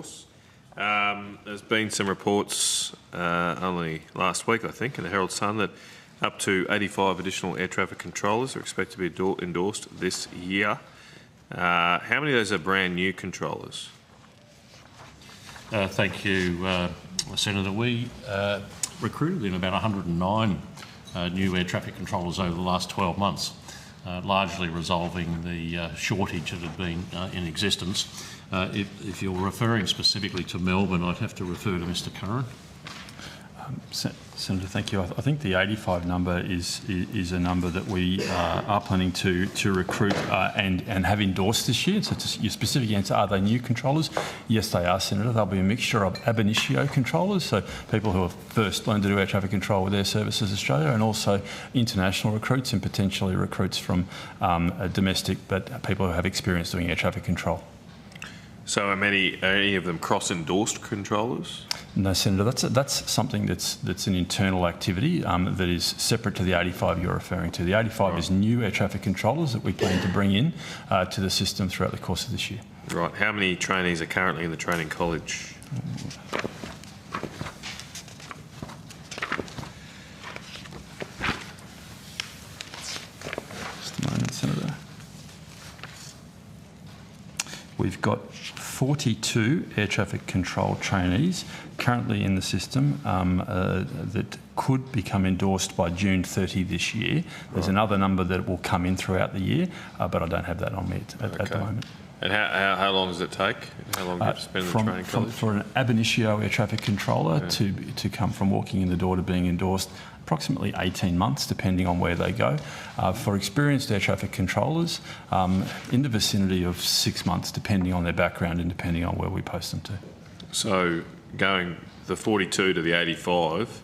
course. There's been some reports only last week, I think, in the Herald Sun that up to 85 additional air traffic controllers are expected to be endorsed this year. How many of those are brand new controllers? Thank you, Senator. We recruited in about 109 new air traffic controllers over the last 12 months, largely resolving the shortage that had been in existence. If you're referring specifically to Melbourne, I'd have to refer to Mr Curran. Senator, thank you. I think the 85 number is a number that we are planning to recruit and have endorsed this year. So to your specific answer, are they new controllers? Yes, they are, Senator. They'll be a mixture of ab initio controllers, so people who have first learned to do air traffic control with Airservices Australia, and also international recruits and potentially recruits from domestic, but people who have experience doing air traffic control. So are any of them cross-endorsed controllers? No, Senator, that's something that's an internal activity that is separate to the 85 you're referring to. The 85 is new air traffic controllers that we plan to bring in to the system throughout the course of this year. Right. How many trainees are currently in the training college? Just a moment, Senator. We've got 42 air traffic control trainees currently in the system that could become endorsed by June 30 this year. There's another number that will come in throughout the year, but I don't have that on me at the moment. And how long does it take? How long do you have to spend in the training college? For an ab initio air traffic controller to come from walking in the door to being endorsed, approximately 18 months, depending on where they go. For experienced air traffic controllers, in the vicinity of 6 months, depending on their background and depending on where we post them to. So going the 42 to the 85,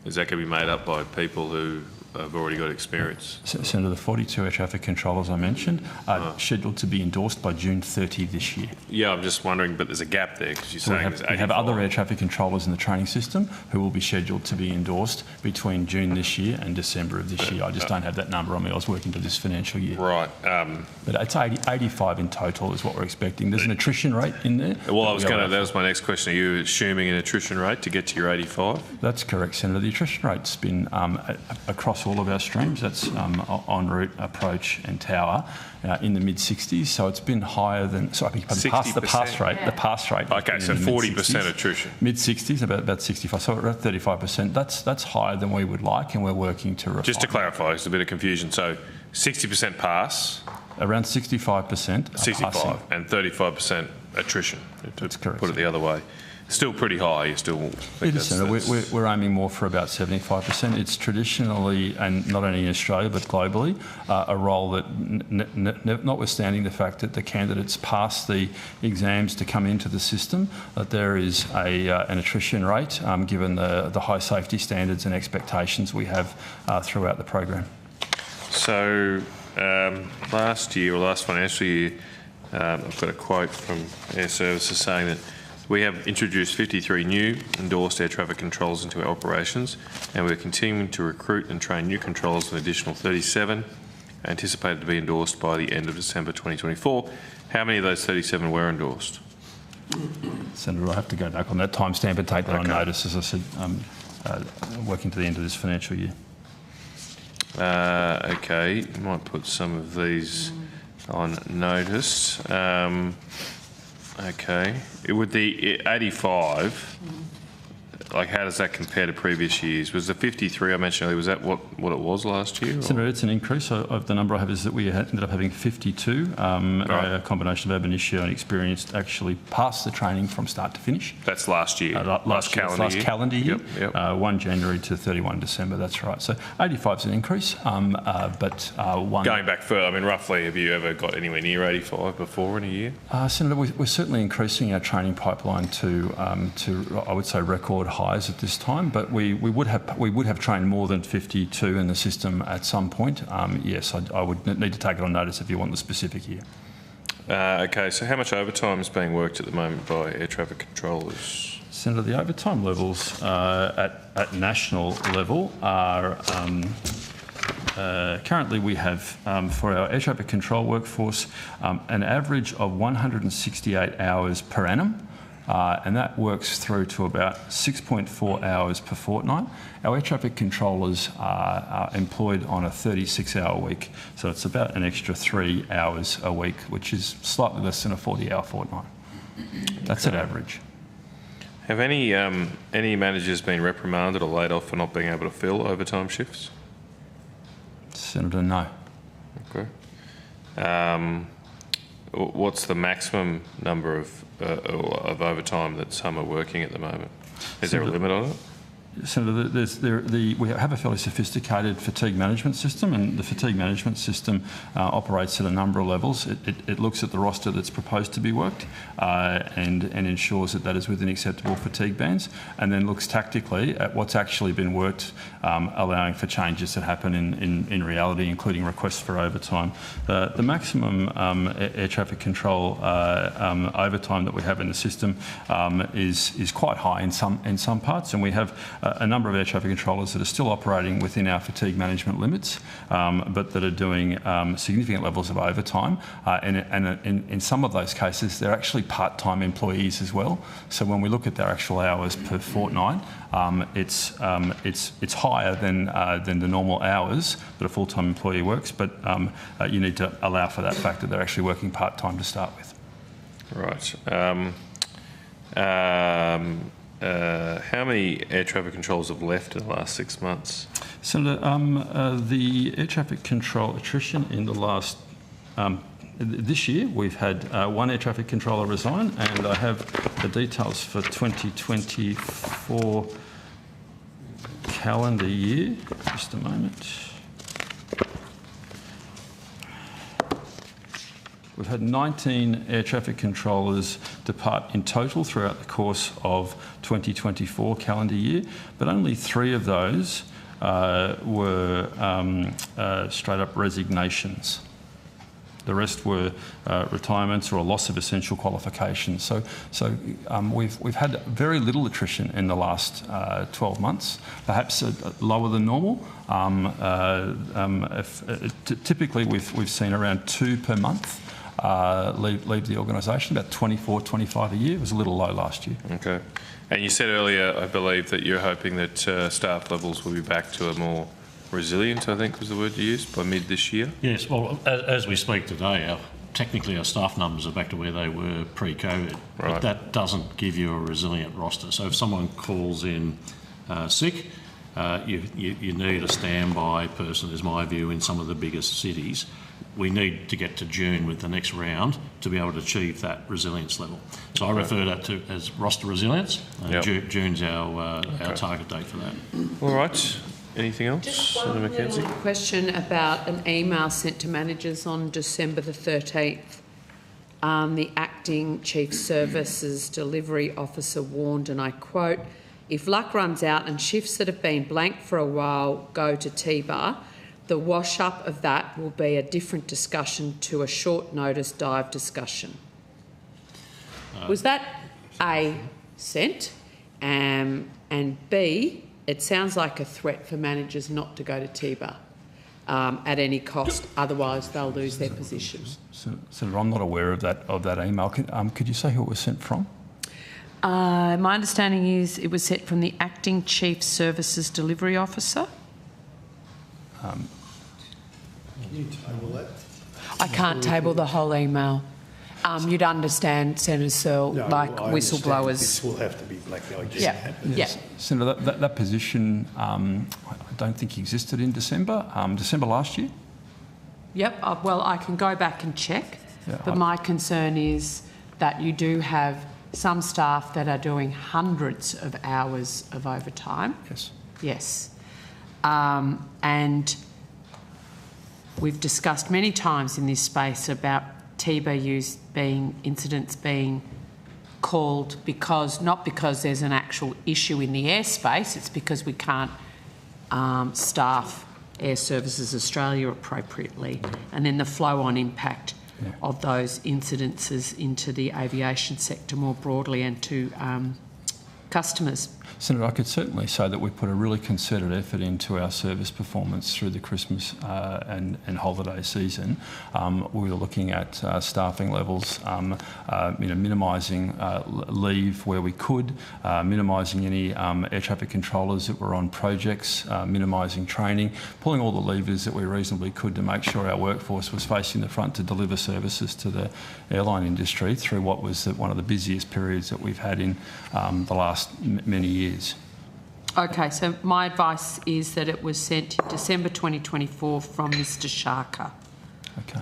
is that going to be made up by people who have already got experience? Senator, the 42 air traffic controllers I mentioned are scheduled to be endorsed by June 30 this year. Yeah, I'm just wondering, but there's a gap there because you're saying there's 85. We have other air traffic controllers in the training system who will be scheduled to be endorsed between June this year and December of this year. I just don't have that number on me. I was working to this financial year. Right. But it's 85 in total is what we're expecting. There's an attrition rate in there. Well, that was my next question. Are you assuming an attrition rate to get to your 85? That's correct, Senator. The attrition rate's been across all of our streams. That's en route, approach and tower in the mid-60s. So it's been higher than... So I think the pass rate. The pass rate. Okay, so 40% attrition. Mid-60s, about 65. So we're at 35%. That's higher than we would like, and we're working to refine. Just to clarify, there's a bit of confusion. So 60% pass. Around 65%. 65 and 35% attrition. That's correct. Put it the other way. Still pretty high. You still think it is, Senator. We're aiming more for about 75%. It's traditionally, and not only in Australia but globally, a role that, notwithstanding the fact that the candidates pass the exams to come into the system, that there is an attrition rate given the high safety standards and expectations we have throughout the program. So last financial year, I've got a quote from Airservices saying that we have introduced 53 new endorsed air traffic controllers into our operations, and we're continuing to recruit and train new controllers with an additional 37 anticipated to be endorsed by the end of December 2024. How many of those 37 were endorsed? Senator, I'll have to go back on that timestamp and take that on notice. As I said, working to the end of this financial year. Okay, you might put some of these on notice. Okay, with the 85, like how does that compare to previous years? Was the 53 I mentioned earlier, was that what it was last year? Senator, it's an increase. Of the number I have is that we ended up having 52, a combination of ab initio and experienced actually passed the training from start to finish. That's last year? Last calendar year. Yep. 1 January to 31 December, that's right. So 85 is an increase, but one... Going back further, I mean, roughly, have you ever got anywhere near 85 before in a year? Senator, we're certainly increasing our training pipeline to I would say, record highs at this time, but we would have trained more than 52 in the system at some point. Yes, I would need to take it on notice if you want the specific year. Okay, so how much overtime is being worked at the moment by air traffic controllers? Senator, the overtime levels at national level are currently we have for our air traffic control workforce an average of 168 hours per annum and that works through to about 6.4 hours per fortnight. Our air traffic controllers are employed on a 36-hour week, so it's about an extra 3 hours a week, which is slightly less than a 40-hour fortnight. That's at average. Have any managers been reprimanded or laid off for not being able to fill overtime shifts? Senator, no. Okay. What's the maximum number of overtime that some are working at the moment? Is there a limit on it? Senator, we have a fairly sophisticated fatigue management system, and the fatigue management system operates at a number of levels. It looks at the roster that's proposed to be worked and ensures that is within acceptable fatigue bands, and then looks tactically at what's actually been worked, allowing for changes that happen in reality, including requests for overtime. The maximum air traffic control overtime that we have in the system is quite high in some parts, and we have a number of air traffic controllers that are still operating within our fatigue management limits, but that are doing significant levels of overtime. And in some of those cases, they're actually part-time employees as well. So when we look at their actual hours per fortnight, it's higher than the normal hours that a full-time employee works, but you need to allow for that fact that they're actually working part-time to start with. Right. How many air traffic controls have left in the last 6 months? Senator, the air traffic control attrition in the last this year, we've had one air traffic controller resign, and I have the details for 2024 calendar year. Just a moment. We've had 19 air traffic controllers depart in total throughout the course of 2024 calendar year, but only 3 of those were straight up resignations. The rest were retirements or a loss of essential qualifications. So we've had very little attrition in the last 12 months, perhaps lower than normal. Typically, we've seen around 2 per month leave the organisation, about 24, 25 a year. It was a little low last year. Okay. And you said earlier, I believe, that you're hoping that staff levels will be back to a more resilient, I think was the word you used, by mid this year? Yes, well, as we speak today, technically our staff numbers are back to where they were pre-COVID, right. But that doesn't give you a resilient roster. So if someone calls in sick, you need a standby person, is my view, in some of the biggest cities. We need to get to June with the next round to be able to achieve that resilience level. So I refer that to as roster resilience. Yep. June's our target date for that. All right. Anything else? Just one little question about an email sent to managers on December the 13th. The Acting Chief Services Delivery Officer warned, and I quote, "If luck runs out and shifts that have been blank for a while go to T-bar, the wash-up of that will be a different discussion to a short notice dive discussion." Was that A, sent, and B, it sounds like a threat for managers not to go to T-bar at any cost, otherwise they'll lose their position. Senator, I'm not aware of that email. Could you say who it was sent from? My understanding is it was sent from the Acting Chief Services Delivery Officer. Can you table that? I can't table the whole email. You'd understand, Senator Searle, No, like I whistleblowers. This will have to be blacked out. Yeah. Senator, that position I don't think existed in December last year. Yep, well, I can go back and check, Yeah, but my concern is that you do have some staff that are doing hundreds of hours of overtime. Yes. Yes. And we've discussed many times in this space about TIBA incidents being called not because there's an actual issue in the airspace, it's because we can't staff Airservices Australia appropriately, and then the flow-on impact of those incidences into the aviation sector more broadly and to customers? Senator, I could certainly say that we put a really concerted effort into our service performance through the Christmas and holiday season. We were looking at staffing levels, minimising leave where we could, minimising any air traffic controllers that were on projects, minimising training, pulling all the levers that we reasonably could to make sure our workforce was facing the front to deliver services to the airline industry through what was one of the busiest periods that we've had in the last many years. Okay, so my advice is that it was sent in December 2024 from Mr Sharker. Okay.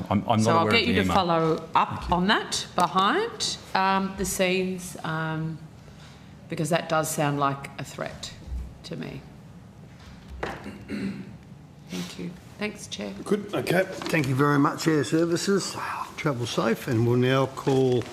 I'm not So I'll aware get of you the to email. follow up on that behind the scenes, because that does sound like a threat to me. Thank you. Thanks, Chair. Good, okay. Thank you very much, Air Services. Travel safe, and we'll now call